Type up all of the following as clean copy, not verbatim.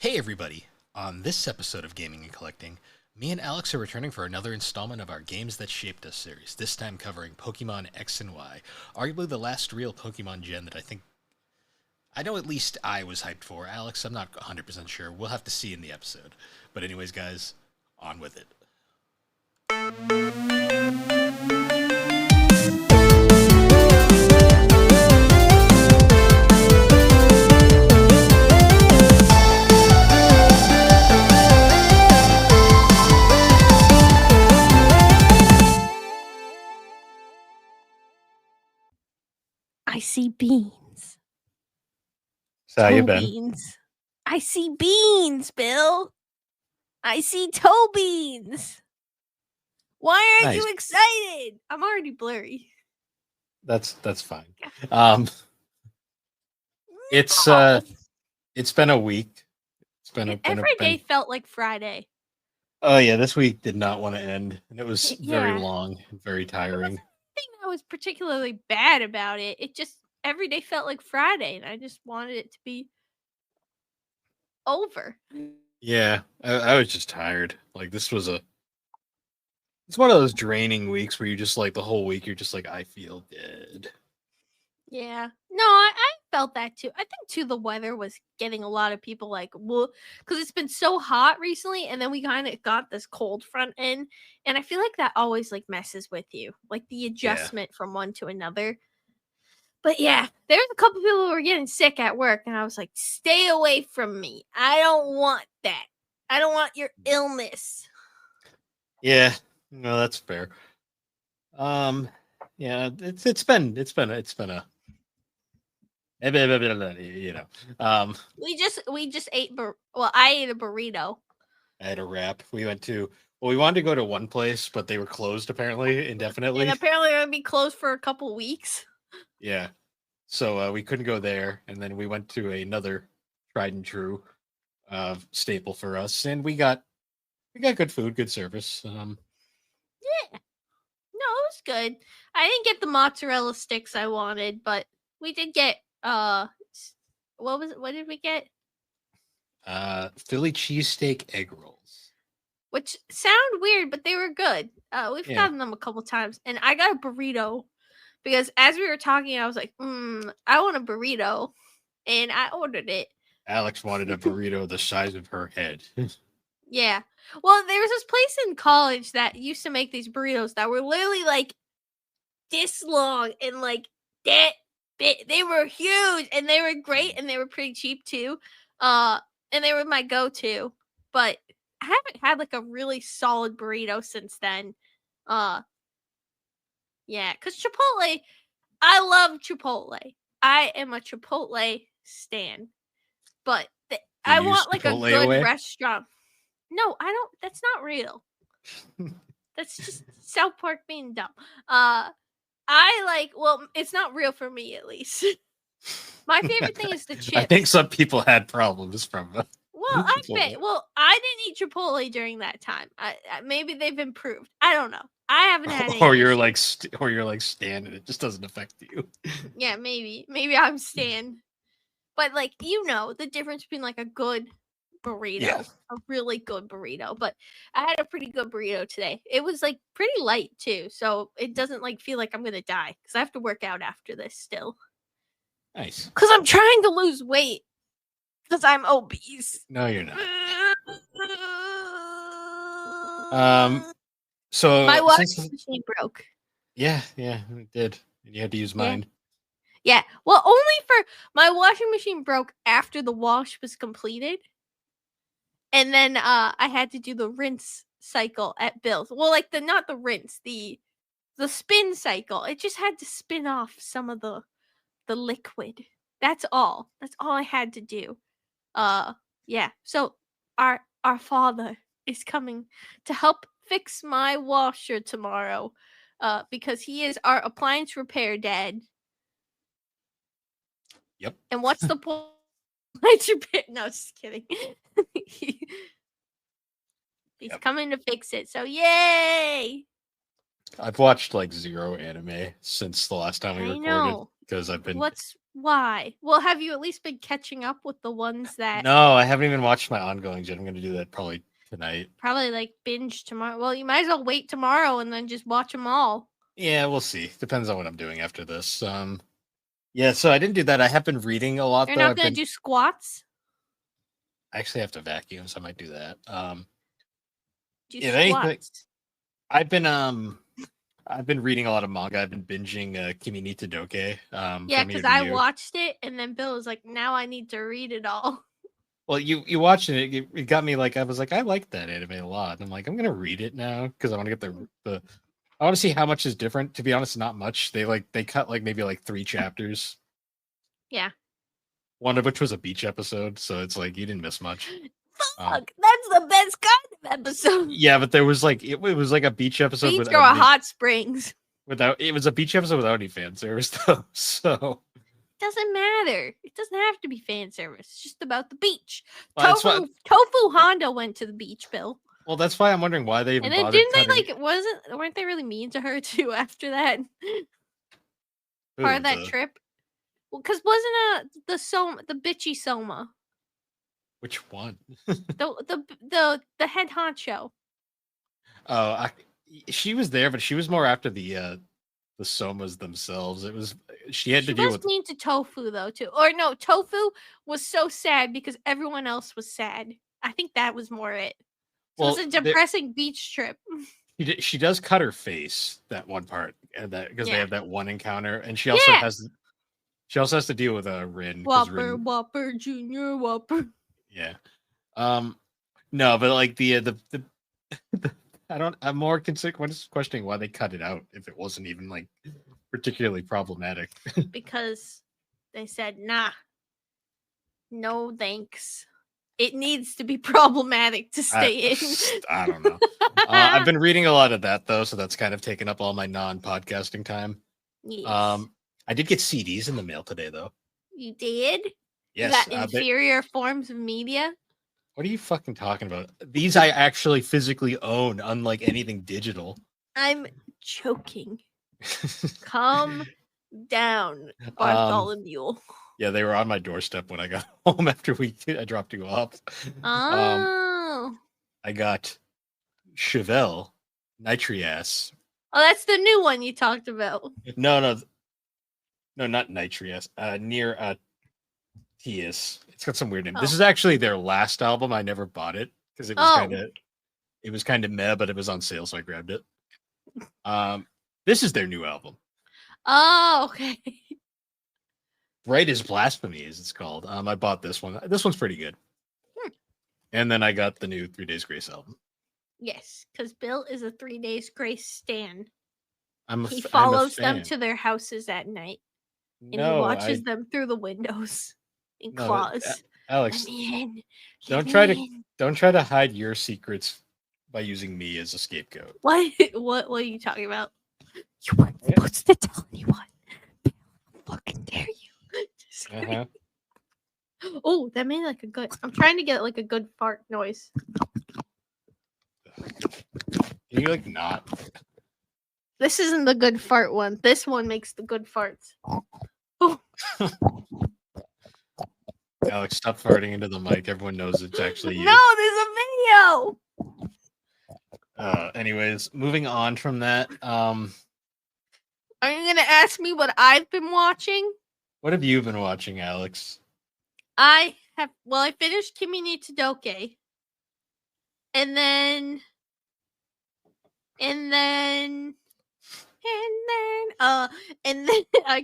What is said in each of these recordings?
Hey everybody! On this episode of Gaming and Collecting, me and Alex are returning for another installment of our Games That Shaped Us series, this time covering Pokemon X and Y, arguably the last real Pokemon gen that I know at least I was hyped for. Alex, I'm not 100% sure. We'll have to see in the episode. But anyways, guys, on with it. I see beans. So how you Toe been? beans. I see beans, Bill. I see toe beans. Why aren't Nice. you excited? I'm already blurry. That's fine. It's No. it's been a week. It's been Every day felt like Friday. Oh yeah, this week did not want to end, and it was very Yeah. long, and very tiring. Thing that was particularly bad about it, it just every day felt like Friday, and I just wanted it to be over. Yeah, I was just tired. Like it's one of those draining weeks where you just like the whole week you're just like I feel dead. Yeah. No, I felt that too. I think too the weather was getting a lot of people like, well, because it's been so hot recently, and then we kind of got this cold front in, and I feel like that always like messes with you, like the adjustment from one to another. But yeah, there's a couple people who were getting sick at work, and I was like, stay away from me. I don't want that. I don't want your illness. Yeah, no, that's fair. Yeah, it's been a you know. We just ate. Well, I ate a burrito. I had a wrap. We wanted to go to one place, but they were closed apparently indefinitely. And apparently, they're gonna be closed for a couple weeks. Yeah. So we couldn't go there, and then we went to another tried and true staple for us, and we got good food, good service. Yeah. No, it was good. I didn't get the mozzarella sticks I wanted, but we did get what did we get? Philly cheesesteak egg rolls. Which sound weird, but they were good. We've gotten them a couple times, and I got a burrito because as we were talking, I was like, I want a burrito, and I ordered it. Alex wanted a burrito the size of her head. Yeah. Well, there was this place in college that used to make these burritos that were literally like this long and like that big. They were huge and they were great and they were pretty cheap too. And they were my go-to. But I haven't had like a really solid burrito since then. Yeah, because Chipotle, I love Chipotle. I am a Chipotle stan. But I want like Chipotle a good away? restaurant. No, I don't. That's not real. That's just South Park being dumb. I like. Well, it's not real for me, at least. My favorite thing is the chips. I think some people had problems from. Well, I bet. Well, I didn't eat Chipotle during that time. Maybe they've improved. I don't know. I haven't had any. Or you're like, Stan, and it just doesn't affect you. Yeah, maybe I'm Stan. But like the difference between like a good burrito, a really good burrito. But I had a pretty good burrito today. It was like pretty light too, so it doesn't like feel like I'm gonna die because I have to work out after this still. Nice. Because I'm trying to lose weight because I'm obese. No, you're not. So my washing machine broke. Yeah, it did. And you had to use mine. Yeah. Well, only for my washing machine broke after the wash was completed. And then I had to do the rinse cycle at Bill's. Well, like not the rinse, the spin cycle. It just had to spin off some of the liquid. That's all. That's all I had to do. Yeah. So our father is coming to help fix my washer tomorrow. Because he is our appliance repair dad. Yep. And what's the point? No, just kidding. He's coming to fix it. So yay! I've watched like zero anime since the last time we recorded. because I've been. Why? Well, have you at least been catching up with the ones that No, I haven't even watched my ongoings yet. I'm going to do that probably tonight. probably like binge tomorrow? Well, you might as well wait tomorrow and then just watch them all. Yeah, we'll see. Depends on what I'm doing after this. Yeah, so I didn't do that. I have been reading a lot You're though. not gonna do squats. I actually have to vacuum, so I might do that. Do if anything, squats. I've been reading a lot of manga. I've been binging Kimi ni Todoke. Yeah, from because Year to I Year. watched it and then Bill was like, "Now I need to read it all." Well, you watching it got me like I was like I like that anime a lot. And I'm like I'm gonna read it now because I want to get the I want to see how much is different. To be honest, not much. They cut like maybe like 3 chapters. Yeah. One of which was a beach episode, so it's like you didn't miss much. Fuck, that's the best kind of episode. Yeah, but there was like it was like a beach episode Beach without or any, hot springs. it was a beach episode without any fan service though. So Doesn't matter. It doesn't have to be fan service. It's just about the beach. well, that's why, Tofu Honda went to the beach, Bill. well, that's why I'm wondering why they even And then bothered didn't they cutting weren't they really mean to her too after that who, part of that the- trip? Well, because wasn't the bitchy Soma which one? the head honcho? Oh, she was there, but she was more after the somas themselves. It was she had She to deal was with mean to Tofu though too. Or no, Tofu was so sad because everyone else was sad. I think that was more it. So well, it was a depressing beach trip. she does cut her face that one part, and that because they Yeah. have that one encounter, and she also Yeah. has to deal with Rin. 'Cause Whopper, Rin, Whopper, Junior, Whopper. yeah. No, but like the I'm more questioning why they cut it out if it wasn't even like particularly problematic. Because they said, nah, no thanks. It needs to be problematic to stay in. I don't know. I've been reading a lot of that though, so that's kind of taken up all my non-podcasting time. Yes. I did get CDs in the mail today though. You did? Yes. You got inferior forms of media? What are you fucking talking about? These I actually physically own, unlike anything digital. I'm joking. Calm down, Bartholomew. Yeah, they were on my doorstep when I got home after I dropped you off. Oh. I got Chevelle, Nitrias. Oh, that's the new one you talked about. No, not Nitrias. Near Tias. It's got some weird name. This is actually their last album. I never bought it because it was kind of meh, but it was on sale, so I grabbed it. This is their new album. Oh, okay. Bright as Blasphemy, as it's called. I bought this one. This one's pretty good. And then I got the new 3 Days Grace album. Yes, because Bill is a 3 Days Grace stan. He I'm follows a them fan. to their houses at night, and No, he watches them through the windows in claws. Alex, Let me in. don't try to hide your secrets by using me as a scapegoat. What? What are you talking about? You weren't supposed to tell anyone. Fucking dare you? Just kidding. Oh, that made like a good. I'm trying to get like a good fart noise. Can you like not? This isn't the good fart one. This one makes the good farts. Oh. Alex, stop farting into the mic. Everyone knows it's actually you. No, there's a video. Anyways, moving on from that. Are you gonna ask me what I've been watching? What have you been watching, Alex? I finished Kimi ni Todoke. And then I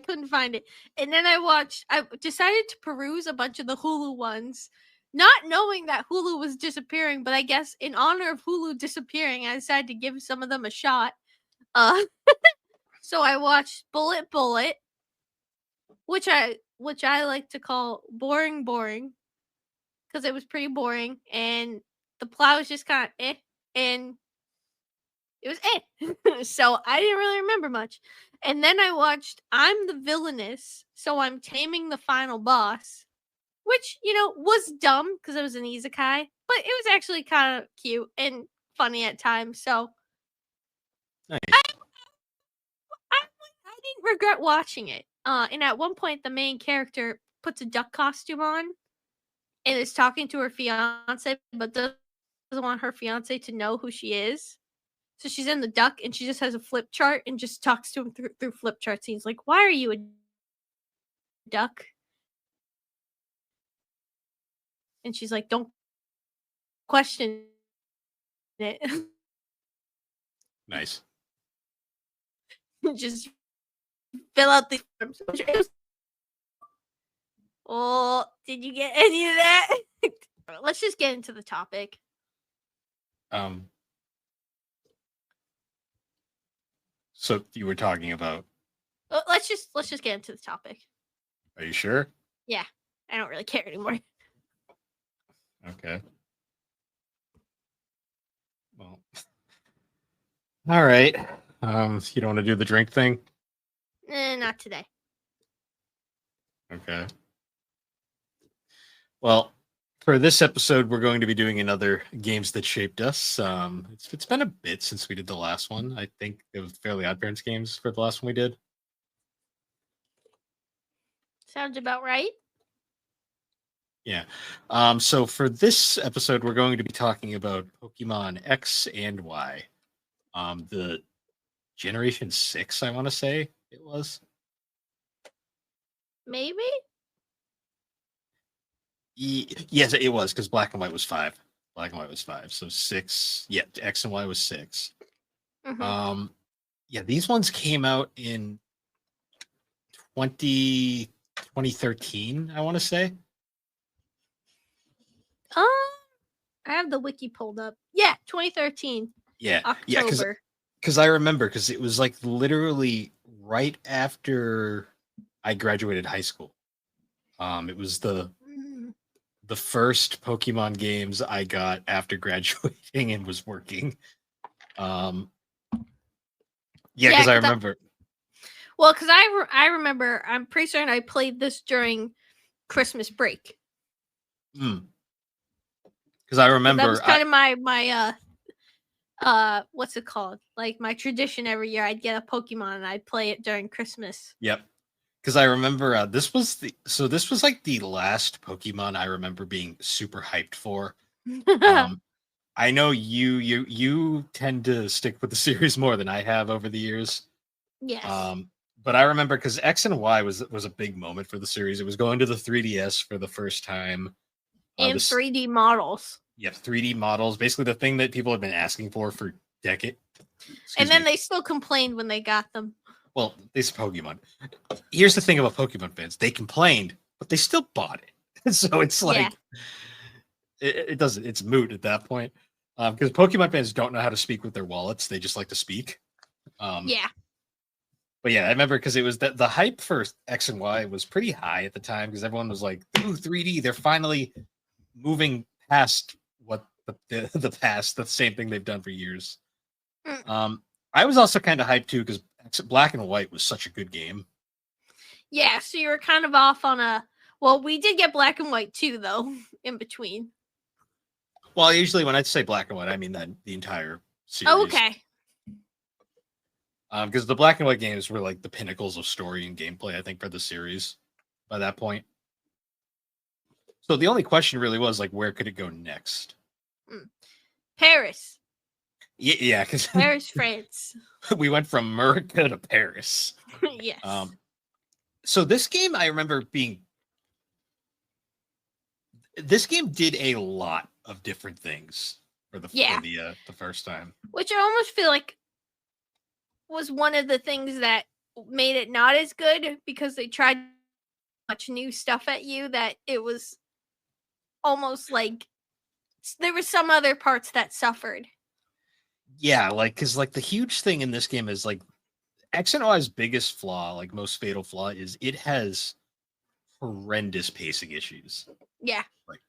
couldn't find it. And then I decided to peruse a bunch of the Hulu ones, not knowing that Hulu was disappearing, but I guess in honor of Hulu disappearing, I decided to give some of them a shot. So I watched Bullet, which I like to call boring, because it was pretty boring, and the plot was just kind of and it was so I didn't really remember much. And then I watched I'm the Villainess, so I'm taming the final boss, which, was dumb because it was an isekai, but it was actually kind of cute and funny at times. So Nice. I didn't regret watching it. And at one point, the main character puts a duck costume on and is talking to her fiance, but doesn't want her fiance to know who she is. So she's in the duck, and she just has a flip chart and just talks to him through flip charts. He's like, "Why are you a duck?" And she's like, "Don't question it." Nice. Just fill out the forms. Oh, did you get any of that? Let's just get into the topic. So you were talking about. Let's just get into the topic. Are you sure? Yeah, I don't really care anymore. Okay. Well. All right. You don't want to do the drink thing? Not today. Okay. Well, for this episode, we're going to be doing another Games That Shaped Us. It's been a bit since we did the last one. I think it was Fairly Odd Parents games for the last one we did. Sounds about right. Yeah. So for this episode, we're going to be talking about Pokemon X and Y. The Generation 6, I want to say it was. Maybe? Yes, it was, because Black and White was 5. Black and White was 5. So 6. Yeah, X and Y was 6. Mhm. Yeah, these ones came out in 2013, I want to say. I have the wiki pulled up. Yeah, 2013. Yeah. October. Because I remember, because it was like literally right after I graduated high school. It was the first Pokemon games I got after graduating and was working. Yeah, because I remember. Well, because I remember, I'm pretty certain I played this during Christmas break. Because I remember that was kind of my what's it called? Like my tradition every year. I'd get a Pokemon and I'd play it during Christmas. Yep. Because I remember this was like the last Pokemon I remember being super hyped for. I know you tend to stick with the series more than I have over the years. Yes. But I remember because X and Y was a big moment for the series. It was going to the 3DS for the first time. And 3D models. Yeah, 3D models. Basically the thing that people have been asking for decades. And then they still complained when they got them. Well, it's Pokemon. Here's the thing about Pokemon fans. They complained, but they still bought it. So it's like, it doesn't, it's moot at that point. Because Pokemon fans don't know how to speak with their wallets. They just like to speak. Yeah. But yeah, I remember because it was the hype for X and Y was pretty high at the time because everyone was like, ooh, 3D, they're finally moving past what the past, the same thing they've done for years. I was also kind of hyped too because Black and White was such a good game. Yeah, so you were kind of off on well, we did get Black and White too, though, in between. Well, usually when I say Black and White, I mean that the entire series. Oh, okay. Because the Black and White games were like the pinnacles of story and gameplay, I think, for the series by that point. So the only question really was like, where could it go next? Paris. Yeah, because Paris, France. We went from America to Paris. Yes. So this game, I remember being. This game did a lot of different things for the first time. Which I almost feel like was one of the things that made it not as good because they tried much new stuff at you that it was almost like there were some other parts that suffered. Yeah, like because like the huge thing in this game is like X and Y's biggest flaw, like most fatal flaw, is it has horrendous pacing issues. Yeah. Right.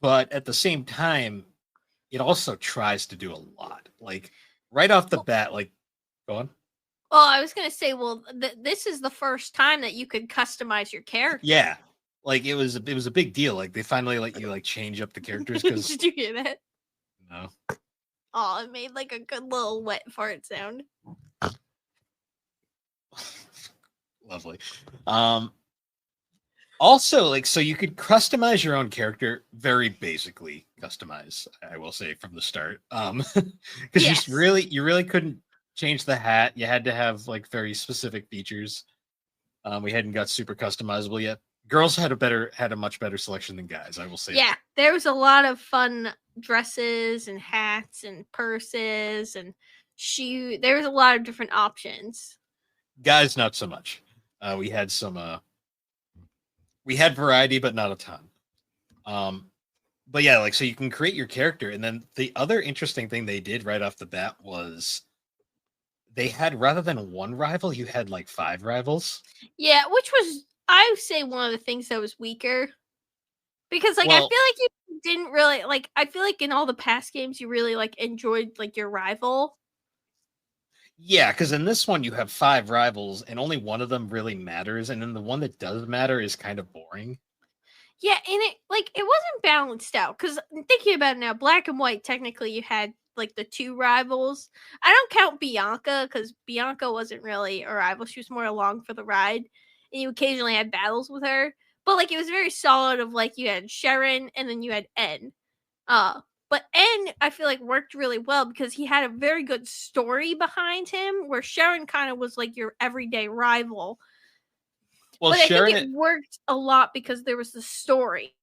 But at the same time, it also tries to do a lot. Like right off the bat, like go on. Oh, I was gonna say, well, this is the first time that you could customize your character. Yeah, like it was a big deal. Like they finally let you like change up the characters. Because did you hear that? No. Oh, it made like a good little wet fart sound. Lovely. Also, like, so you could customize your own character very basically customize, I will say from the start. Because Yes. you really couldn't change the hat. You had to have like very specific features. We hadn't got super customizable yet. Girls had a much better selection than guys, I will say Yeah, that. there was a lot of fun dresses and hats and purses and shoe. There was a lot of different options. Guys, not so much. We had variety, but not a ton. But yeah, like so you can create your character, and then the other interesting thing they did right off the bat was they had rather than one rival, you had like five rivals. Yeah, which was I would say one of the things that was weaker because like I feel Well, like you didn't really like I feel like in all the past games you really like enjoyed like your rival. yeah, because in this one you have five rivals, and only one of them really matters, and then the one that does matter is kind of boring. Yeah, and it wasn't balanced out because thinking about it now, black and white technically you had like the two rivals. I don't count Bianca because Bianca wasn't really a rival; she was more along for the ride, and you occasionally had battles with her. But like it was very solid. Of like you had Sharon and then you had N. Uh, but N I feel like worked really well because he had a very good story behind him, where Sharon kind of was like your everyday rival. Well, But I think Sharon, it worked a lot because there was the story.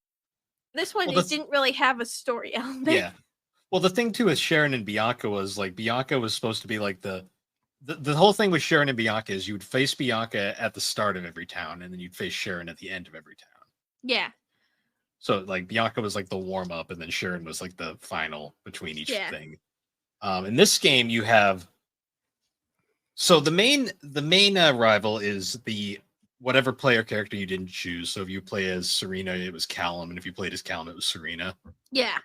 This one, well, it didn't really have a story element. yeah, well, the thing too with Sharon and Bianca was like Bianca was supposed to be like the whole thing with Sharon and Bianca is you would face Bianca at the start of every town, and then you'd face Sharon at the end of every town. Yeah, So like Bianca was like the warm up, and then Sharon was like the final between each yeah, thing. In this game, you have so the main rival is the whatever player character you didn't choose. So if you play as Serena, it was Callum, and if you played as Callum, it was Serena. yeah.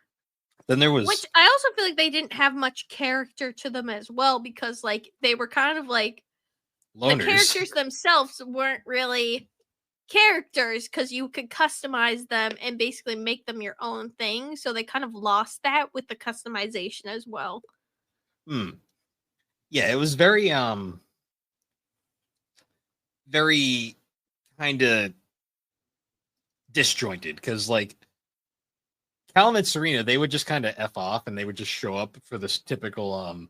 Then there Which was I also feel like they didn't have much character to them as well because like they were kind of like the loners. characters themselves weren't really characters because you could customize them and basically make them your own thing. So they kind of lost that with the customization as well. Hmm. Yeah, it was very kind of disjointed because like Callum and Serena, they would just kind of f off, and they would just show up for this typical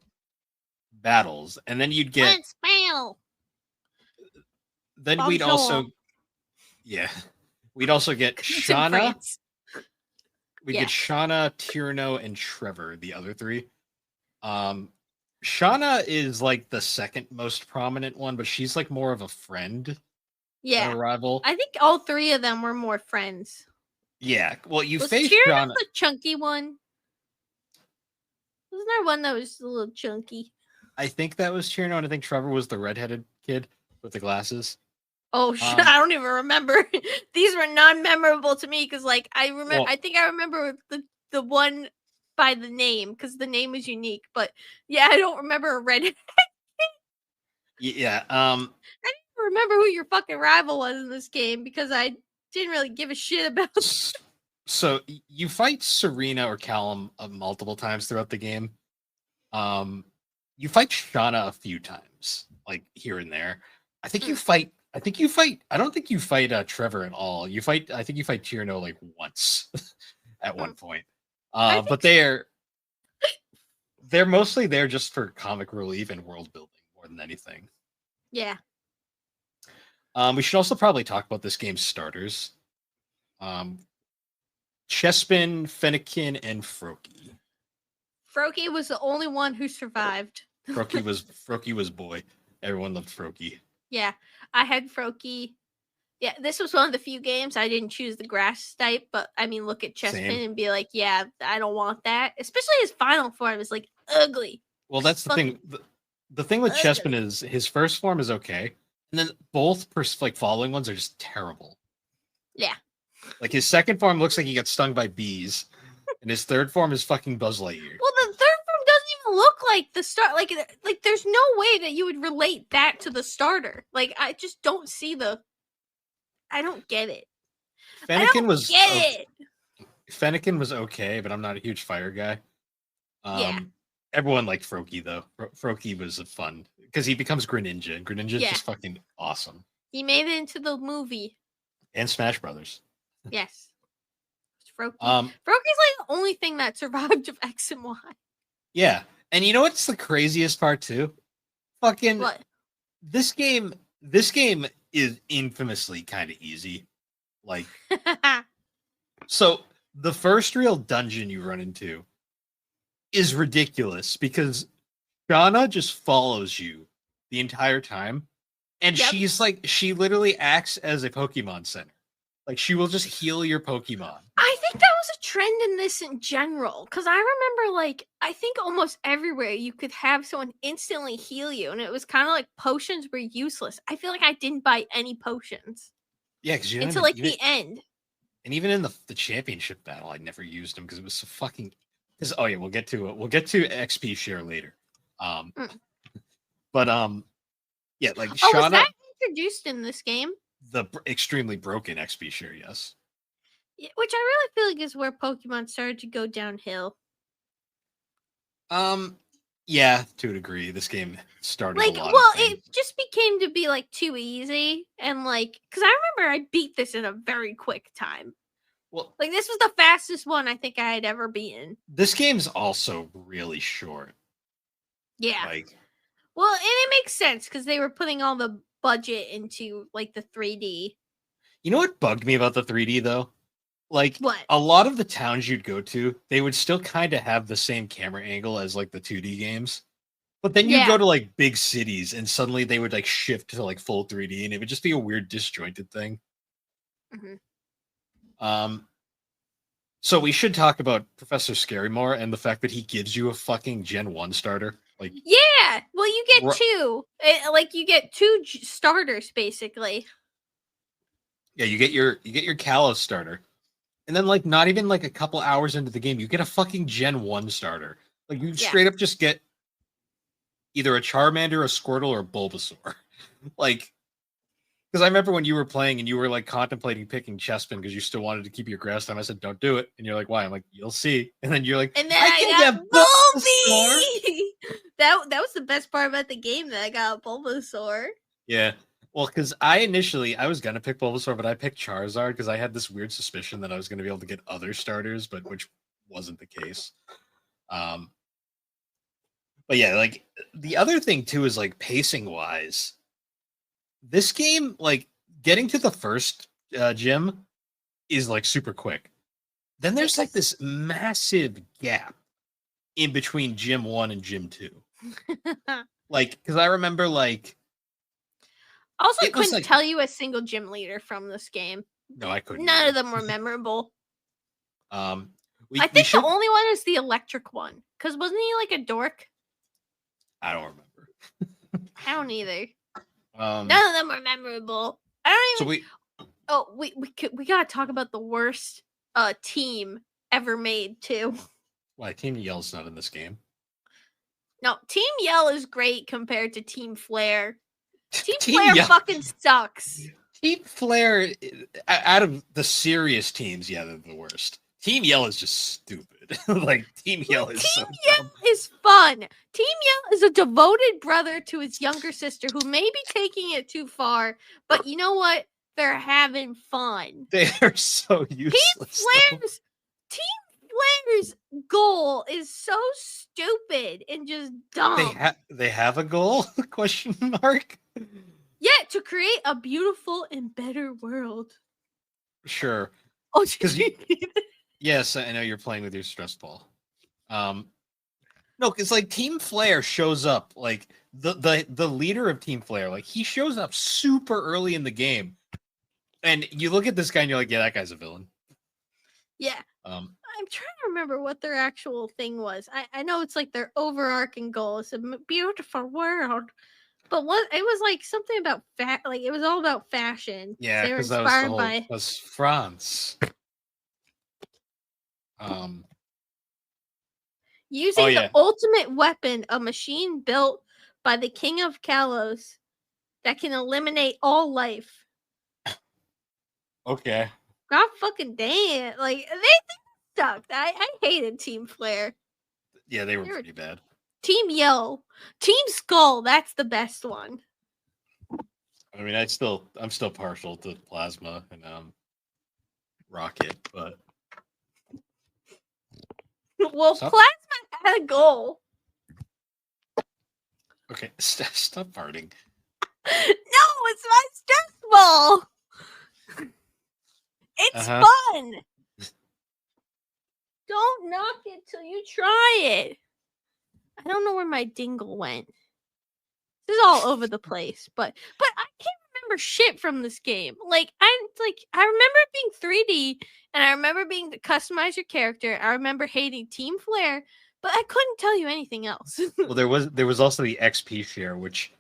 battles, and then you'd get Let's fail. then we'd Bonjour. also yeah we'd also get It's in Shauna. France. We'd get Yes. Shauna, Tierno, and Trevor, the other three. Um, Shauna is like the second most prominent one, but she's like more of a friend than Yeah. a rival. I think all three of them were more friends. Yeah, well, you Was face Tierno Shauna. the chunky one? Wasn't there one that was a little chunky? I think that was Tierno, and I think Trevor was the redheaded kid with the glasses. Oh, Um, I don't even remember. These were non-memorable to me because, like, I remember. well, I think I remember the one by the name because the name is unique. But yeah, I don't remember a red. I yeah. don't remember who your fucking rival was in this game because I didn't really give a shit about. So you fight Serena or Callum multiple times throughout the game. Um, you fight Shauna a few times, like here and there. I think you Mm. fight. I think you fight. I don't think you fight Trevor at all. You fight. I think you fight Tierno like once at one Mm. point. I But think. they're mostly there just for comic relief and world building more than anything. Yeah. We should also probably talk about this game's starters. Um, Chespin, Fennekin, and Froki. Froki was the only one who survived. Froki was boy. Everyone loved Froki. Yeah, I had Froki. Yeah, this was one of the few games I didn't choose the grass type, but I mean, look at Same. Chespin and be like, yeah, I don't want that. Especially his final form is like ugly. Well, that's the thing. The thing with Chespin is his first form is okay, and then both like following ones are just terrible. Yeah. Like his second form looks like he got stung by bees, and his third form is fucking Buzz Lightyear. Well, the third form doesn't even look like the start. Like there's no way that you would relate that to the starter. Like I just don't see the. I don't get it. Fennekin was Get it. Fennekin was okay, but I'm not a huge fire guy. Yeah. Everyone liked Froki though. Froki was fun because he becomes Greninja, and Greninja is Yeah. just fucking awesome. He made it into the movie. And Smash Brothers. Yes. Froakie. Um, Froakie's like the only thing that survived of X and Y. yeah. And you know what's the craziest part too? Fucking What? this game is infamously kind of easy. Like, so the first real dungeon you run into is ridiculous because Shauna just follows you the entire time. And Yep. she's like, she literally acts as a Pokemon center. Like, she will just heal your Pokemon. I think that was a trend in this in general. Because I remember, like, I think almost everywhere you could have someone instantly heal you. And it was kind of like potions were useless. I feel like I didn't buy any potions Yeah, because you until, like, the end. And even in the championship battle, I never used them because it was so fucking. Because oh yeah, we'll get to XP share later. But yeah, like Oh, was Shauna, that introduced in this game? the extremely broken XP share, yes. Yeah, which I really feel like is where Pokemon started to go downhill. Yeah, to a degree, this game started Like, a lot. well, Of things. it just became to be like too easy, and like, because I remember I beat this in a very quick time. Well, like this was the fastest one I think I had ever beaten. This game's also really short. Yeah. Like, well, and it makes sense because they were putting all the budget into like the 3D. You know what bugged me about the 3D though? Like, what? A lot of the towns you'd go to, they would still kind of have the same camera angle as like the 2D games. But then you go to like big cities and suddenly they would like shift to like full 3D and it would just be a weird disjointed thing. So we should talk about Professor Scarymore and the fact that he gives you a fucking Gen 1 starter. Like, yeah, well, you get two. Like you get two starters basically. Yeah, you get your Kalos starter. And then like not even like a couple hours into the game, you get a fucking Gen 1 starter. Like you straight up just get either a Charmander, a Squirtle, or a Bulbasaur. Like, because I remember when you were playing and you were like contemplating picking Chespin because you still wanted to keep your grass time. I said, "Don't do it," and you're like, "Why?" I'm like, "You'll see." And then you're like, "And then I got Bulbasaur." that was the best part about the game, that I got Bulbasaur. Yeah, well, because I was gonna pick Bulbasaur, but I picked Charizard because I had this weird suspicion that I was gonna be able to get other starters, but which wasn't the case. But yeah, like the other thing too is like pacing wise. This game, like getting to the first gym is like super quick. Then there's like this massive gap in between gym 1 and gym 2. Like, because I remember like. Also, I couldn't tell you a single gym leader from this game. No, I couldn't. None of them were memorable. I think the only one is the electric one. Because wasn't he like a dork? I don't remember. I don't either. None of them are memorable. I don't even. So we gotta talk about the worst team ever made too. Why Team Yell's not in this game? No, Team Yell is great compared to Team Flare. Team Flare fucking sucks. Team Flare, out of the serious teams, yeah, they're the worst. Team Yell is just stupid. Like Team Yell is Team Yell is fun. Team Yell is a devoted brother to his younger sister who may be taking it too far, but you know what? They're having fun. They are so useless. Team Flare's goal is so stupid and just dumb. They have a goal? Question mark. Yeah, to create a beautiful and better world. Sure. Oh, yes, I know you're playing with your stress ball. No, because like Team Flare shows up, like the leader of Team Flare, like he shows up super early in the game, and you look at this guy and you're like, yeah, that guy's a villain. Yeah. I'm trying to remember what their actual thing was. I know it's like their overarching goal is a beautiful world. But what it was like something about like it was all about fashion. Yeah, because that was France. Using the ultimate weapon, a machine built by the King of Kalos that can eliminate all life. Okay. God fucking dang it. Like they sucked. I hated Team Flare. Yeah, they were pretty bad. Team Yell. Team Skull, that's the best one. I mean, I'm still partial to Plasma and Rocket, but Well, stop. Plasma had a goal. Okay, stop farting. No, it's my stress ball. It's fun. Don't knock it till you try it. I don't know where my dingle went. This is all over the place, but I can't remember shit from this game. I remember it being 3D, and I remember being to customize your character. I remember hating Team Flare, but I couldn't tell you anything else. Well, there was also the XP share, which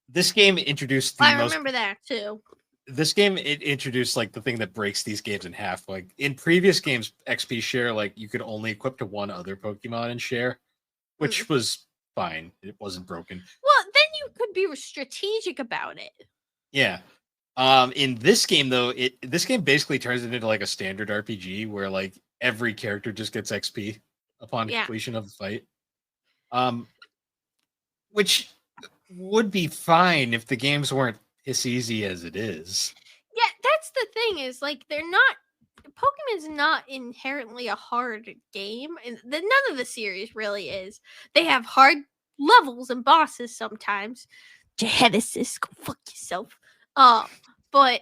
this game introduced I remember that too. This game it introduced like the thing that breaks these games in half. Like in previous games, XP share, like you could only equip to one other Pokemon and share, which was fine. It wasn't broken. Well, then you could be strategic about it. Yeah. In this game though, this game basically turns it into like a standard RPG where like every character just gets XP upon completion of the fight. Which would be fine if the games weren't as easy as it is. Yeah, that's the thing is like they're not Pokemon's not inherently a hard game, and none of the series really is. They have hard levels and bosses sometimes. Genesis, go fuck yourself. But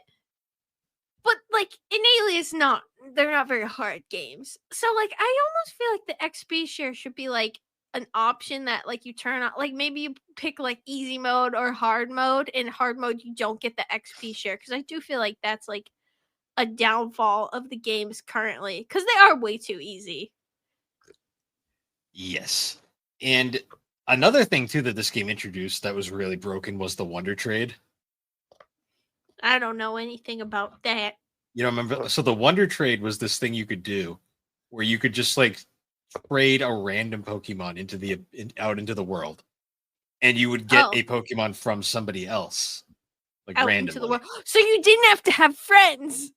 like in Alias, they're not very hard games. So like I almost feel like the XP share should be like an option that like you turn on, like maybe you pick like easy mode or hard mode. In hard mode you don't get the XP share, because I do feel like that's like a downfall of the games currently, because they are way too easy. Yes. And another thing too that this game introduced that was really broken was the Wonder Trade. I don't know anything about that. You don't remember? So the Wonder Trade was this thing you could do where you could just like trade a random Pokemon out into the world, and you would get a Pokemon from somebody else, like out randomly. Into the world. So you didn't have to have friends.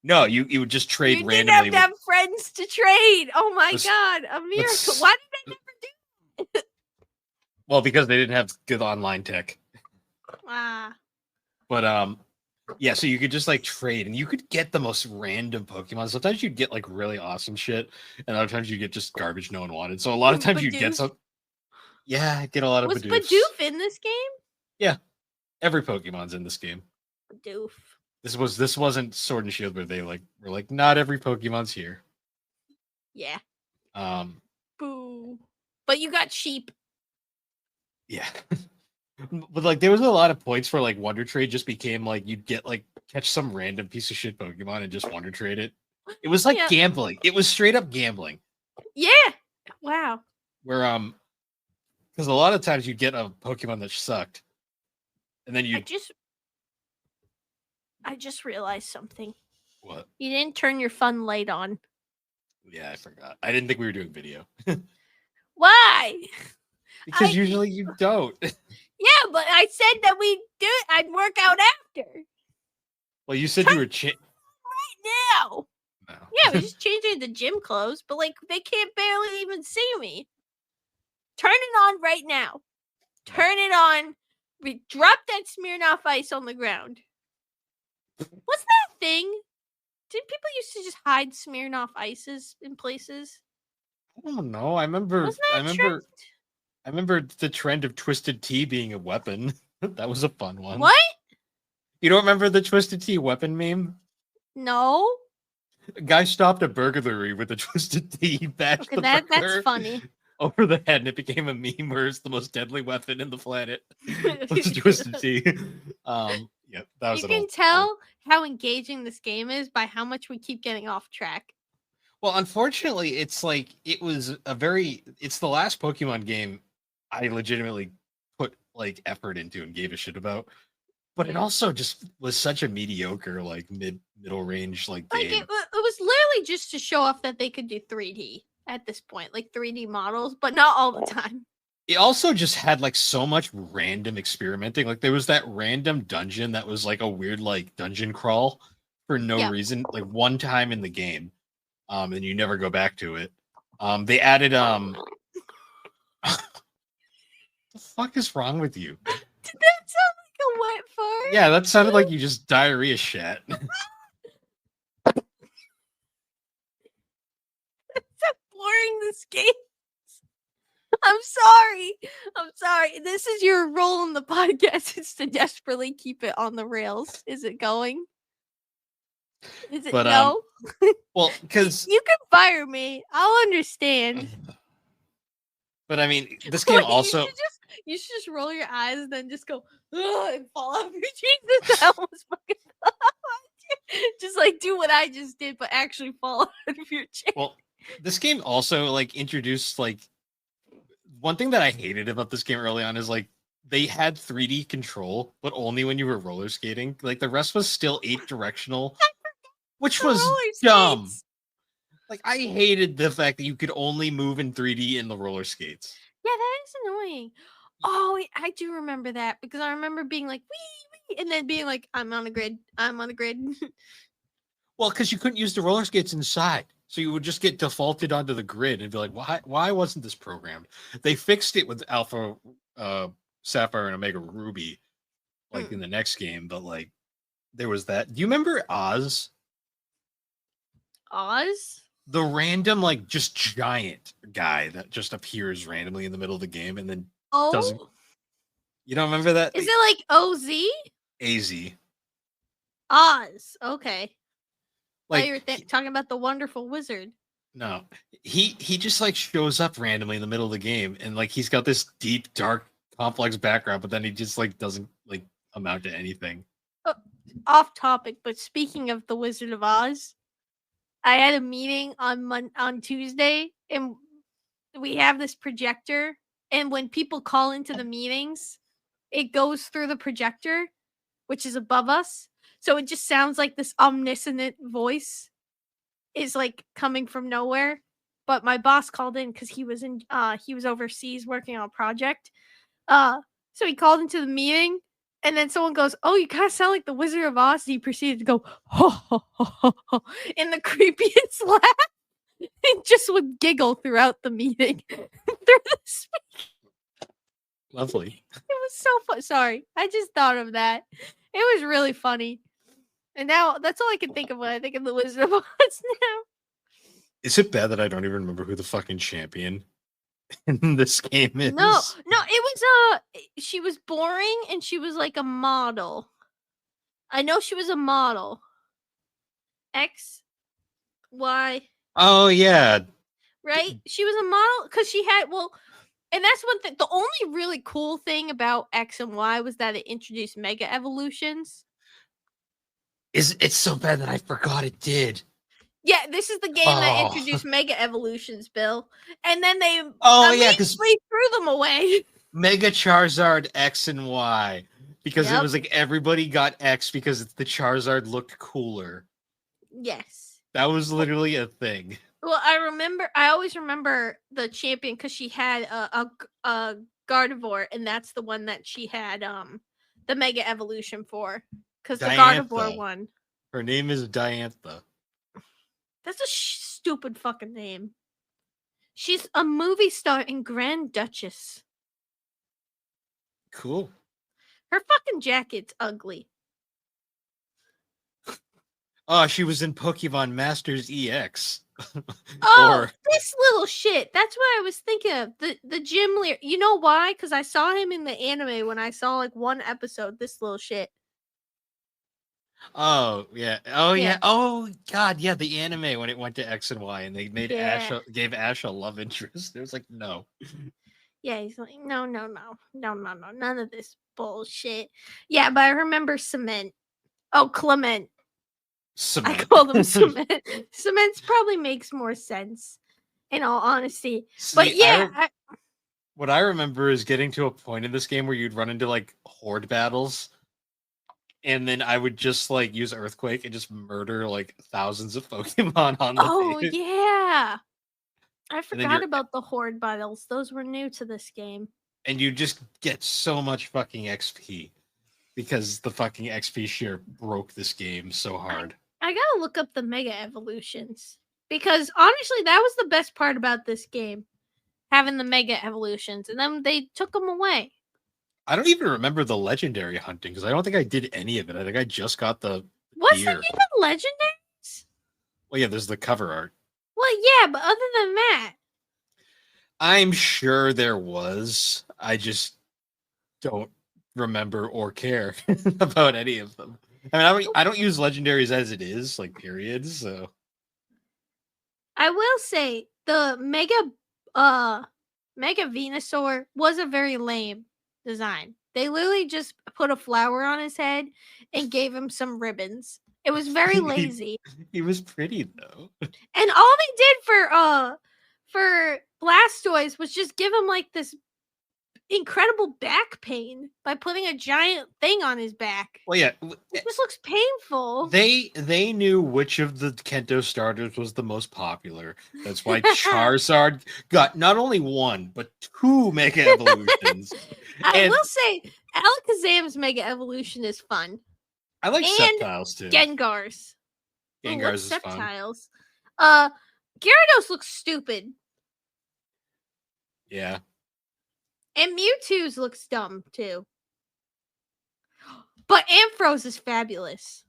No, you would just trade randomly. You didn't have to have friends to trade. Oh my god, a miracle! Why did they never do it? Well, because they didn't have good online tech. But yeah, so you could just like trade, and you could get the most random Pokemon. Sometimes you'd get like really awesome shit, and other times you get just garbage no one wanted. So a lot of times you'd get some. Yeah, I get a lot of Bidoof. Was Bidoof in this game? Yeah, every Pokemon's in this game. Bidoof. This wasn't Sword and Shield where they like were like not every Pokemon's here. Yeah. Boo. But you got sheep. Yeah. But like there was a lot of points where like Wonder Trade just became like you'd get like catch some random piece of shit Pokemon and just Wonder Trade it. It was like gambling. It was straight up gambling. Yeah. Wow. Where because a lot of times you'd get a Pokemon that sucked. And then I just realized something. What? You didn't turn your fun light on. Yeah, I forgot. I didn't think we were doing video. Why? Because usually you don't. Yeah, but I said that we do it. I'd work out after. Well, you said you were right now. No. Yeah, we're just changing the gym clothes, but like they can't barely even see me. Turn it on right now. Turn it on. Drop that Smirnoff Ice on the ground. What's that thing? Did people used to just hide Smirnoff Ices in places? I don't know. I remember the trend of Twisted Tea being a weapon. That was a fun one. What? You don't remember the Twisted Tea weapon meme? No. A guy stopped a burglary with a Twisted Tea, bashed the burglar that's funny. over the head, and it became a meme where it's the most deadly weapon in the planet. It's Twisted Tea. Yeah, that was. You can tell how engaging this game is by how much we keep getting off track. Well, unfortunately, it's like it's the last Pokemon game I legitimately put like effort into and gave a shit about. But it also just was such a mediocre, like middle range game. It was literally just to show off that they could do 3D at this point, like 3D models, but not all the time. It also just had like so much random experimenting. Like there was that random dungeon that was like a weird like dungeon crawl for no reason, like one time in the game, and you never go back to it. They added What the fuck is wrong with you? Did that sound like a wet fart. Yeah, that sounded like you just diarrhea shat. So boring this game. I'm sorry. I'm sorry. This is your role in the podcast. It's to desperately keep it on the rails. Is it going? Is it But no? well, because You can fire me. I'll understand. but I mean, this game Wait, also you should just roll your eyes and then just go "Ugh," and fall off your Jesus. That almost fucking just like do what I just did, but actually fall out of your chair. well, this game also like introduced like one thing that I hated about this game early on is like they had 3D control, but only when you were roller skating. Like the rest was still 8 directional, which The was roller dumb. skates. Like I hated the fact that you could only move in 3D in the roller skates. Yeah, that is annoying. Oh, I do remember that because I remember being like wee, and then being like, I'm on a grid. I'm on a grid. Well, because you couldn't use the roller skates inside. So you would just get defaulted onto the grid and be like, why wasn't this programmed? They fixed it with Alpha Sapphire and Omega Ruby, like in the next game, but like there was that. Do you remember Oz? Oz? The random, like just giant guy that just appears randomly in the middle of the game and then doesn't. Oh, You don't remember that? is it like OZ? AZ. Oz. Okay. Like You were talking about the wonderful wizard. no. He just like shows up randomly in the middle of the game and like he's got this deep, dark, complex background, but then he just like doesn't like amount to anything. Off topic, but speaking of the Wizard of Oz, I had a meeting on Tuesday, and we have this projector, and when people call into the meetings, it goes through the projector, which is above us. So it just sounds like this omniscient voice is like coming from nowhere. But my boss called in because he was overseas working on a project. So he called into the meeting, and then someone goes, "Oh, you kind of sound like the Wizard of Oz." And he proceeded to go, "Ho ho ho ho ho," in the creepiest laugh, and just would giggle throughout the meeting. Through the Lovely. It was so fun. Sorry, I just thought of that. It was really funny. And now that's all I can think of when I think of the Wizard of Oz now. Is it bad that I don't even remember who the fucking champion in this game is? No, it was she was boring and she was like a model. I know she was a model. X, Y. Oh yeah. Right? She was a model because she had and that's one thing. The only really cool thing about X and Y was that it introduced mega evolutions. It's so bad that I forgot it did. Yeah, this is the game that introduced mega evolutions, Bill. And then they because threw them away. Mega Charizard X and Y. Because it was like everybody got X because the Charizard looked cooler. Yes. That was literally a thing. Well, I always remember the champion because she had a Gardevoir, and that's the one that she had the mega evolution for. Because the Gardevoir one. Her name is Diantha. That's a stupid fucking name. She's a movie star in Grand Duchess. Cool. Her fucking jacket's ugly. Oh, she was in Pokemon Masters EX. This little shit. That's what I was thinking of. The gym leader. You know why? Because I saw him in the anime when I saw like one episode. This little shit. Oh yeah. Oh yeah. Oh god, yeah. The anime when it went to X and Y and they made gave Ash a love interest. It was like no. Yeah, he's like no, none of this bullshit. Yeah, but I remember Cement. Oh, Clement. Cement. I call them Cement. Cement probably makes more sense, in all honesty. See, but yeah, what I remember is getting to a point in this game where you'd run into like horde battles. And then I would just like use Earthquake and just murder like thousands of Pokemon on the page. Yeah. I forgot about the horde battles. Those were new to this game. And you just get so much fucking XP because the fucking XP share broke this game so hard. I gotta look up the mega evolutions because honestly, that was the best part about this game, having the mega evolutions, and then they took them away. I don't even remember the legendary hunting because I don't think I did any of it. I think I just got the Was there gear. even legendaries? Well, yeah, there's the cover art. Well, yeah, but other than that, I'm sure there was. I just don't remember or care about any of them. I mean, I don't use legendaries as it is, like periods. So I will say the Mega Venusaur was a very lame design. They literally just put a flower on his head and gave him some ribbons. It was very lazy. he was pretty though. And all they did for Blastoise was just give him like this incredible back pain by putting a giant thing on his back. Well, yeah, It just looks painful. they knew which of the Kento starters was the most popular. That's why Charizard got not only one but two Mega Evolutions. I will say Alakazam's Mega Evolution is fun. I like And Sceptiles too. Gengar's. Gengar's is fun. Sceptiles? Gyarados looks stupid. Yeah. And Mewtwo's looks dumb too. But Ampharos is fabulous.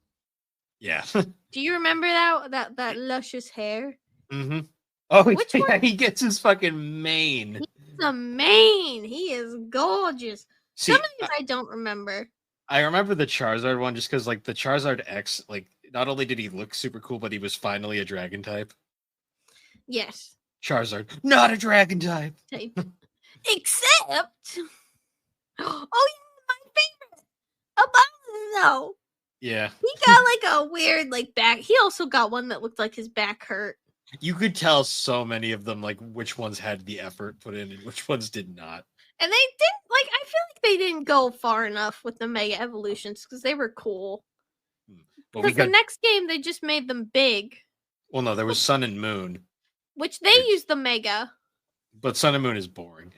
Yeah. Do you remember that luscious hair? Mm-hmm. Oh, Which yeah, one? he gets his fucking mane. The mane. He is gorgeous. See, Some of these I don't remember. I remember the Charizard one just because, like, the Charizard X, like, not only did he look super cool, but he was finally a dragon type. Yes. Charizard, not a dragon type. Except, oh, my favorite, Abomasnow. Yeah. He got like a weird like back. He also got one that looked like his back hurt. You could tell so many of them, like, which ones had the effort put in and which ones did not. And they didn't like. I feel like they didn't go far enough with the Mega Evolutions because they were cool. But Because the next game they just made them big. Well, no, there was Sun and Moon, which they used the Mega. but Sun and Moon is boring.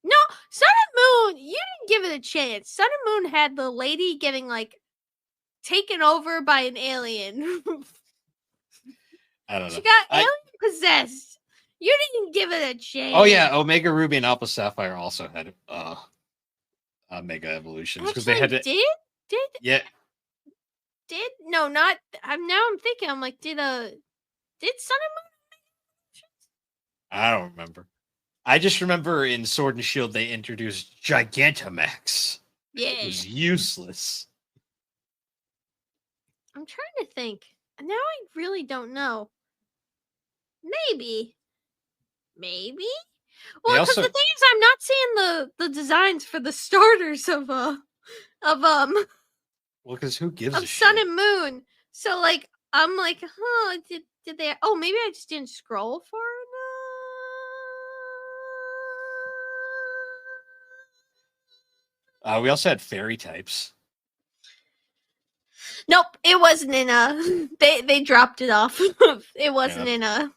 No, Sun and Moon, you didn't give it a chance. Sun and Moon had the lady getting like taken over by an alien. I don't know. She got alien possessed. You didn't give it a chance. Oh yeah, Omega Ruby and Alpha Sapphire also had Mega Evolutions because they had to. Did no, not. I'm thinking. I'm like, did Sun and Moon? I don't remember. I just remember in Sword and Shield they introduced Gigantamax. Yeah, it was useless. I'm trying to think. Now I really don't know. Maybe. Well, because the thing is, I'm not seeing the designs for the starters of Well, because who gives a Sun shit? and Moon. So like, I'm like, huh? Did they? Oh, maybe I just didn't scroll far enough. We also had fairy types. Nope, it wasn't in a. They dropped it off. It wasn't in a.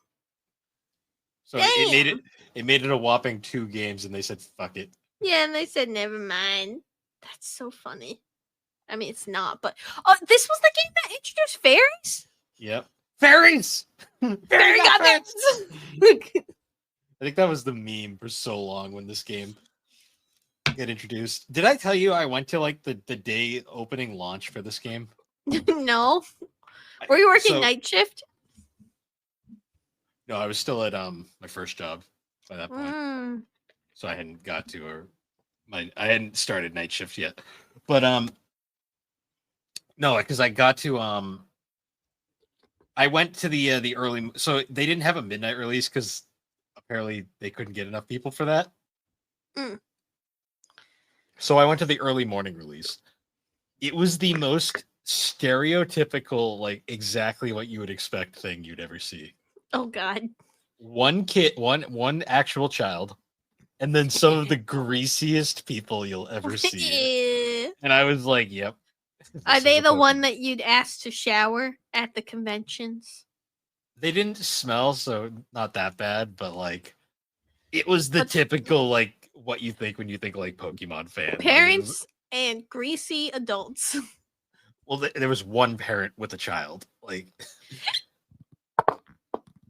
So it made it a whopping 2 games, and they said fuck it. Yeah, and they said never mind. That's so funny. I mean, it's not, but this was the game that introduced fairies. Yep, fairies. Fairy godparents. I think that was the meme for so long when this game got introduced. Did I tell you I went to like the day opening launch for this game? No. Were you working night shift? No, I was still at my first job by that point. So I hadn't got to I hadn't started night shift yet. But no, because I got to I went to the early, so they didn't have a midnight release because apparently they couldn't get enough people for that. So I went to the early morning release. It was the most stereotypical, like exactly what you would expect thing you'd ever see. Oh God. One kid, one actual child, and then some of the greasiest people you'll ever see. And I was like, yep. Are they the one that you'd ask to shower at the conventions? They didn't smell, so not that bad, but like it was the typical like what you think when you think like Pokemon fan. Parents and greasy adults. Well, there was one parent with a child, like.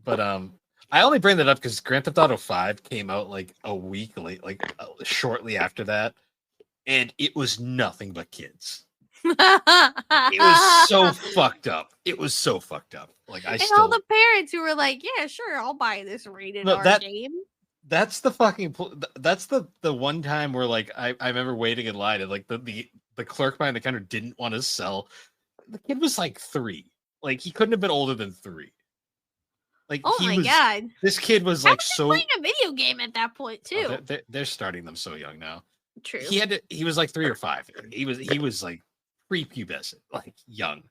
But I only bring that up because Grand Theft Auto 5 came out like a week late, like shortly after that. and it was nothing but kids. It was so fucked up. It was so fucked up. Like and all the parents who were like, "Yeah, sure, I'll buy this rated R game." That's the fucking. That's the one time where like I remember waiting in line and like the clerk behind the counter didn't want to sell. The kid was like 3. Like he couldn't have been older than 3. Like oh my god, this kid was like so playing a video game at that point too. They're starting them so young now. True. He was like 3 or 5. He was like prepubescent, like young.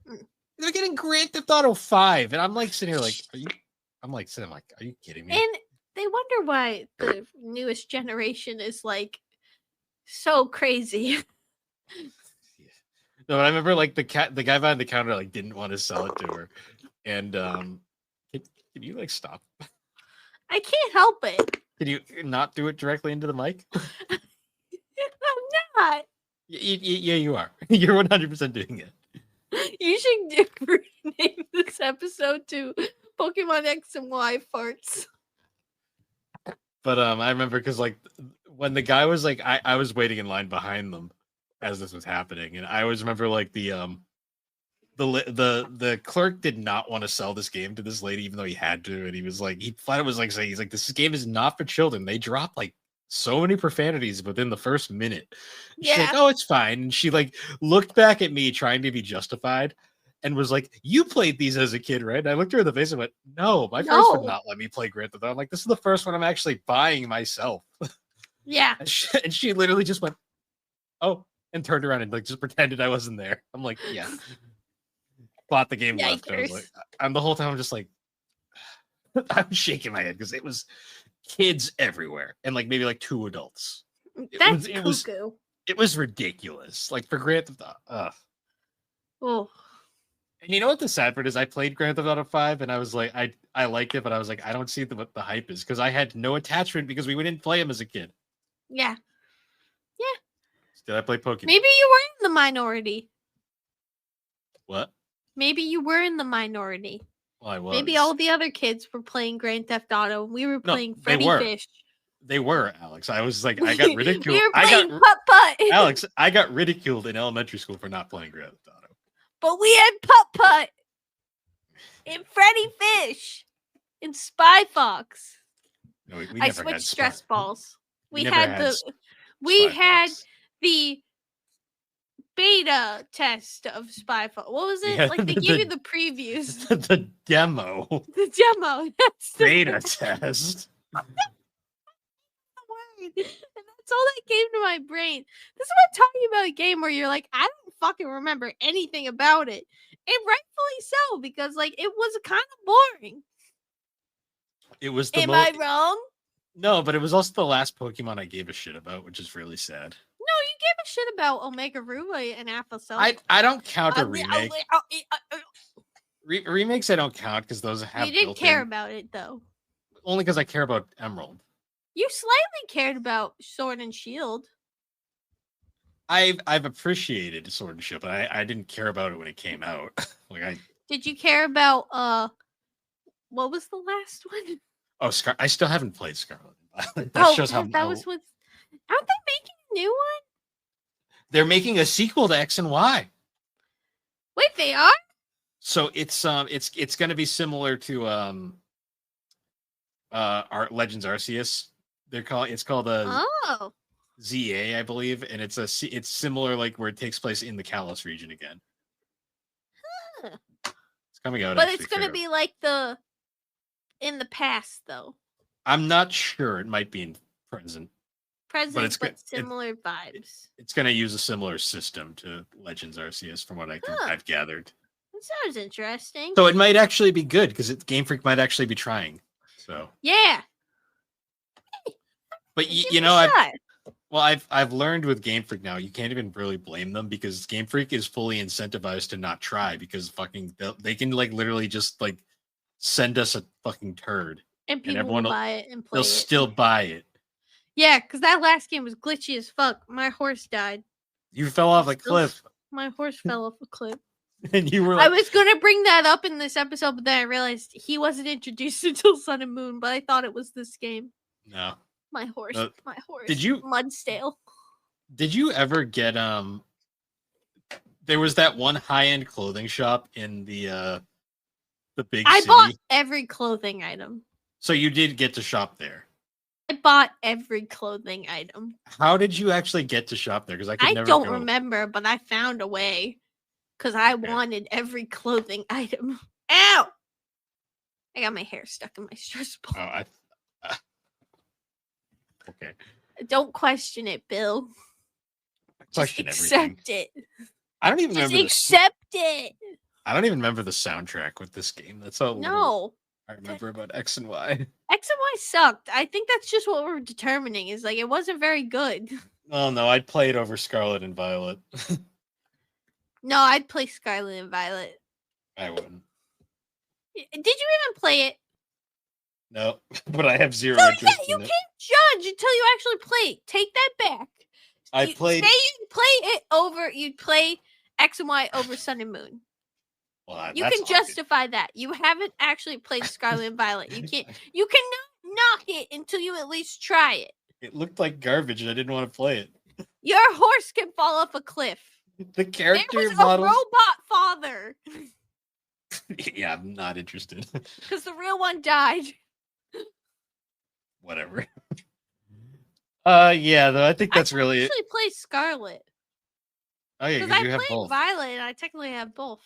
They're getting Grand Theft Auto 5, and I'm like sitting here like, are you? I'm like sitting like, are you kidding me? And they wonder why the newest generation is like so crazy. No, I remember like the guy behind the counter like didn't want to sell it to her, and can you like stop? I can't help it. Can you not do it directly into the mic? I'm not. Yeah, you are. You're 100% doing it. You should rename this episode to Pokemon X and Y farts. But I remember because like when the guy was like, I was waiting in line behind them as this was happening, and I always remember like the clerk did not want to sell this game to this lady even though he had to, and he was like, he flat out was like saying, he's like, this game is not for children. They drop like so many profanities within the first minute. Yeah. She's like, oh, it's fine. And she like looked back at me trying to be justified and was like, you played these as a kid, right? And I looked her in the face and went, no, my parents would not let me play Grand Theft Auto. I'm like, this is the first one I'm actually buying myself. Yeah. And she literally just went, oh, and turned around and like just pretended I wasn't there. I'm like, yeah. Bought the game, left. I was like, and the whole time I'm just like, I was shaking my head because it was kids everywhere and like maybe like 2 adults. It was ridiculous. Like for Grand Theft Auto. Oh. And you know what the sad part is? I played Grand Theft Auto 5 and I was like, I liked it, but I was like, I don't see what the hype is because I had no attachment because we didn't play him as a kid. Yeah. Yeah. Did I play Pokemon? Maybe you were in the minority. What? Maybe you were in the minority. Well, I was. Maybe all the other kids were playing Grand Theft Auto. We were playing Freddy Fish. They were, Alex. I was like, I got ridiculed. We were playing Putt-Putt. Alex, I got ridiculed in elementary school for not playing Grand Theft Auto. But we had Putt-Putt and Freddy Fish and Spy Fox. No, we I never switched had stress balls. We had the beta test of Spy Fox. What was it? Like they gave you the previews. The demo. The demo. That's the beta test. And that's all that came to my brain. This is what I'm talking about, a game where you're like, I don't fucking remember anything about it. And rightfully so, because like it was kind of boring. It was Am I wrong? No, but it was also the last Pokemon I gave a shit about, which is really sad. No, you gave a shit about Omega Ruby and Alpha. I don't count a remake. Remakes I don't count because those have. You didn't care about it though. Only because I care about Emerald. You slightly cared about Sword and Shield. I've appreciated Sword and Shield, but I didn't care about it when it came out. Did you care about what was the last one? Oh, I still haven't played Scarlet. That shows how that was with. Aren't they making a new one? They're making a sequel to X and Y. Wait, they are? So it's going to be similar to our Legends Arceus. It's called ZA, I believe, and it's similar, like where it takes place in the Kalos region again. Huh. It's coming out, but it's gonna be like in the past, though. I'm not sure. It might be in present, but similar vibes. It's gonna use a similar system to Legends Arceus, from what I've gathered. That sounds interesting. So it might actually be good because Game Freak might actually be trying. So yeah. But you know, I've learned with Game Freak now, you can't even really blame them because Game Freak is fully incentivized to not try because they can like literally just like send us a fucking turd and people will buy it and play. They'll still buy it. Yeah, because that last game was glitchy as fuck. My horse died. You fell off a cliff. My horse fell off a cliff. And you were like, I was gonna bring that up in this episode, but then I realized he wasn't introduced until Sun and Moon. But I thought it was this game. No. My horse. My horse. Did you Mudstale? Did you ever get there was that one high-end clothing shop in the big I bought city. every clothing item. So you did get to shop there. I bought every clothing item. How did you actually get to shop there? Because I could I never don't go. remember, but I found a way because I Okay. wanted every clothing item. Ow! I got my hair stuck in my stress Oh, ball. okay. Don't question it, Bill. Just Question everything. accept it. I don't even Just remember accept it. I don't even remember the soundtrack with this game. That's how little No. I remember about X and Y. X and Y sucked. I think that's just what we're determining. Is like it wasn't very good. Oh no, I'd play it over Scarlet and Violet. No, I'd play Scarlet and Violet. I wouldn't. Did you even play it? No, but I have zero No, interest you in it. can't judge until you actually play it. Take that back. I You- played. Say you'd play it over. You'd play X and Y over Sun and Moon. Well, You that's can obvious. justify that. You haven't actually played Scarlet and Violet. You can't. You cannot knock it until you at least try it. It looked like garbage, and I didn't want to play it. Your horse can fall off a cliff. The There character was a models. robot father Yeah, I'm not interested. because the real one died. Whatever. Yeah, though I think that's really it. I actually play Scarlet Oh yeah, because because I you have played both. Violet and I technically have both.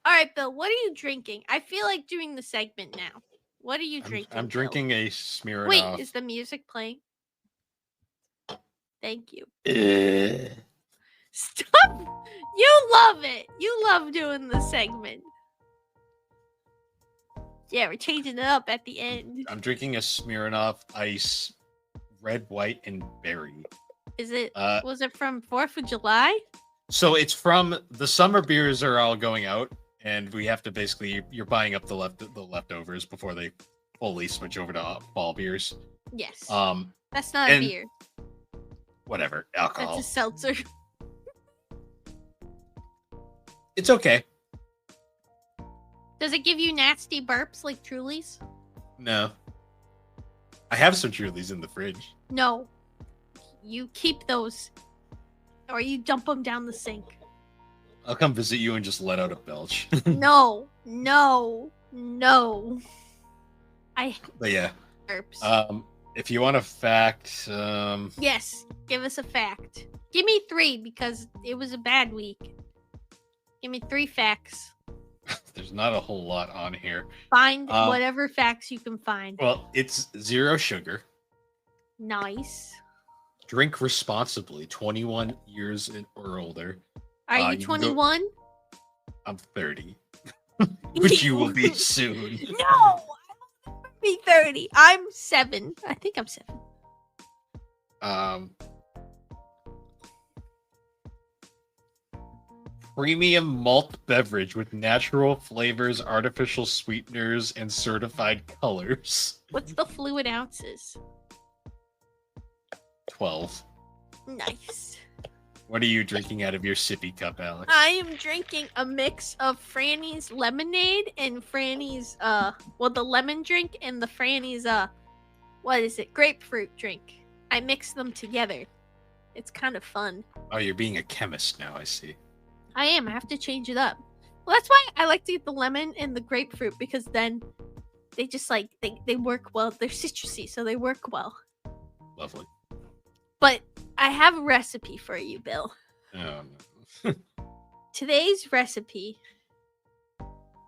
All right, Bill. What are you drinking? I feel like doing the segment now. What are you drinking? I'm Bill? drinking a Smirnoff. Wait, is the music playing? Thank you. Stop! You love it. You love doing the segment. Yeah, we're changing it up at the end. I'm drinking a Smirnoff Ice, red, white, and berry. Is it? Uh, Was it from 4th of July? So it's from the summer beers are all going out, and we have to basically you're buying up the leftovers before they fully switch over to fall beers. Yes. Um, That's not a and- beer. whatever, That's alcohol. a seltzer. It's okay. Does it give you nasty burps like Truly's? No, I have some Trulies in the fridge. No. You keep those, or you dump them down the sink. I'll come visit you and just let out a belch. No, no, no. I But yeah, hate burps. if you want a fact, Yes, give us a fact. Give me 3 because it was a bad week. Give me 3 facts. there's not a whole lot on here. Find Um, whatever facts you can find. Well, it's 0 sugar. Nice. Drink responsibly, 21 years or older. Are you you can go- 21? I'm 30, which you will be soon. No, I will never be 30. I'm 7. I think I'm 7. Premium malt beverage with natural flavors, artificial sweeteners, and certified colors. What's the fluid ounces? 12. Nice. What are you drinking out of your sippy cup, Alex? I am drinking a mix of Franny's lemonade and Franny's the lemon drink and the Franny's what is it? Grapefruit drink. I mix them together. It's kind of fun. Oh, you're being a chemist now, I see. I am. I have to change it up. Well, that's why I like to get the lemon and the grapefruit because then they just like they work well. They're citrusy, so they work well. Lovely. But I have a recipe for you, Bill. No. Today's recipe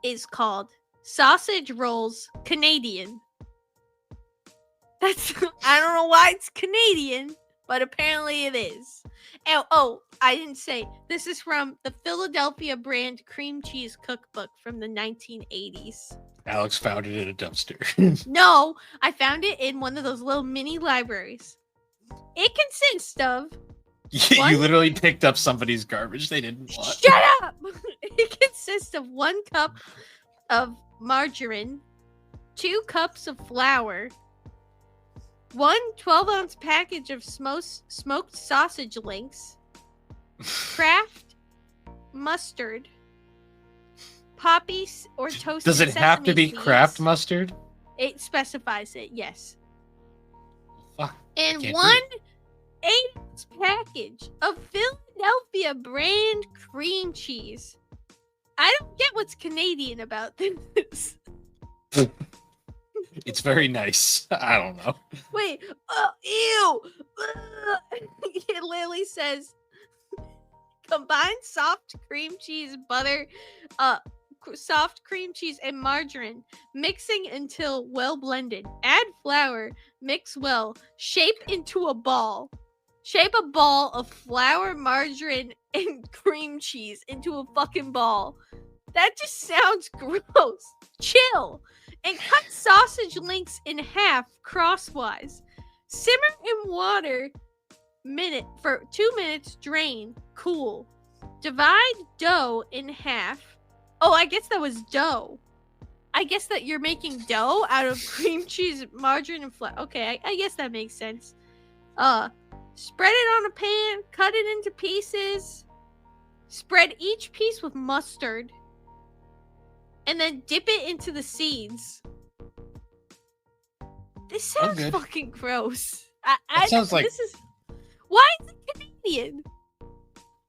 is called Sausage Rolls Canadian. That's I don't know why it's Canadian, but apparently it is. Oh, I didn't say this is from the Philadelphia brand cream cheese cookbook from the 1980s. Alex found it in a dumpster. No, I found it in one of those little mini libraries. It consists of What? You literally picked up somebody's garbage they didn't want. Shut up! It consists of 1 cup of margarine, 2 cups of flour, 1 12-ounce package of smoked sausage links, Kraft mustard, poppies or toasted Does it have to sesame be seeds. Kraft mustard? It specifies it, yes. Fuck. And Can't 1 8-ounce package of Philadelphia brand cream cheese. I don't get what's Canadian about this. It's very nice. I don't know. Wait, ew! It literally says combine soft cream cheese, butter, soft cream cheese, and margarine, mixing until well blended. Add flour, mix well, shape into a ball. Shape a ball of flour, margarine, and cream cheese into a fucking ball. That just sounds gross. Chill. And cut sausage links in half crosswise. Simmer in water for 2 minutes. Drain. Cool. Divide dough in half. Oh, I guess that was dough. I guess that you're making dough out of cream cheese, margarine, and flour. Okay, I guess that makes sense. Spread it on a pan. Cut it into pieces. Spread each piece with mustard. And then dip it into the seeds. This sounds fucking gross. Sounds like this is. Why is it Canadian?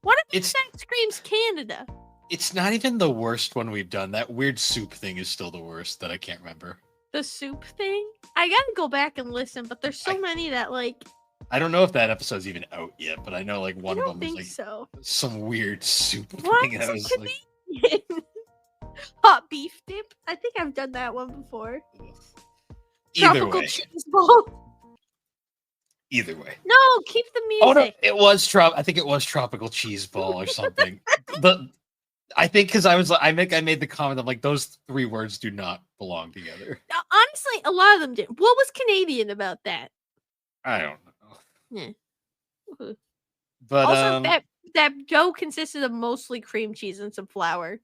What if that screams Canada? It's not even the worst one we've done. That weird soup thing is still the worst that I can't remember. The soup thing? I gotta go back and listen, but there's so many that like. I don't know if that episode's even out yet, but I know like one of them was like so. some weird soup Why thing. Is that was Canadian? Like... Hot beef dip? I think I've done that one before. Either Tropical way. cheese ball. Either way. No, keep the music. Oh no, it was I think it was tropical cheese ball or something. I think because I made the comment of like those three words do not belong together. Now, honestly, a lot of them did. What was Canadian about that? I don't know. Yeah. But also, that dough consisted of mostly cream cheese and some flour,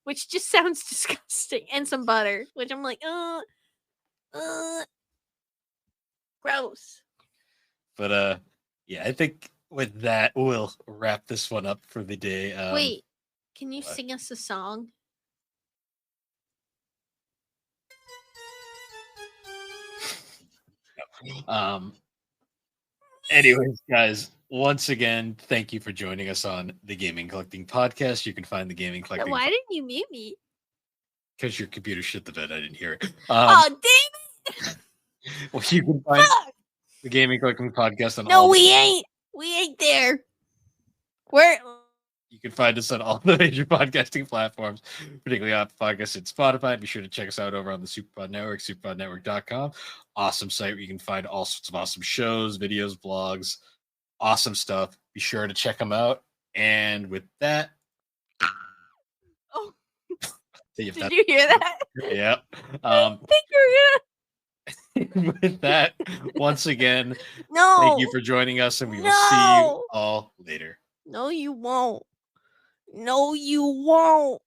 which just sounds disgusting, and some butter, which I'm like, gross. But yeah, I think with that we'll wrap this one up for the day. Wait, can you sing us a song? Anyways, guys, once again, thank you for joining us on the Gaming Collecting Podcast. You can find the Gaming Collecting. Why didn't you mute me? Because your computer shit the bed. I didn't hear it. Oh, damn it! Well, you can find the Gaming Collecting Podcast on. No, we ain't. We ain't there. Where? You can find us on all the major podcasting platforms, particularly on Podcast and Spotify. Be sure to check us out over on the Superpod Network, superpodnetwork.com. Awesome site where you can find all sorts of awesome shows, videos, blogs, awesome stuff. Be sure to check them out. And with that, did you hear that? Yep. I think you're gonna. With that, once again, no. Thank you for joining us, and we will see you all later. No, you won't. No, you won't.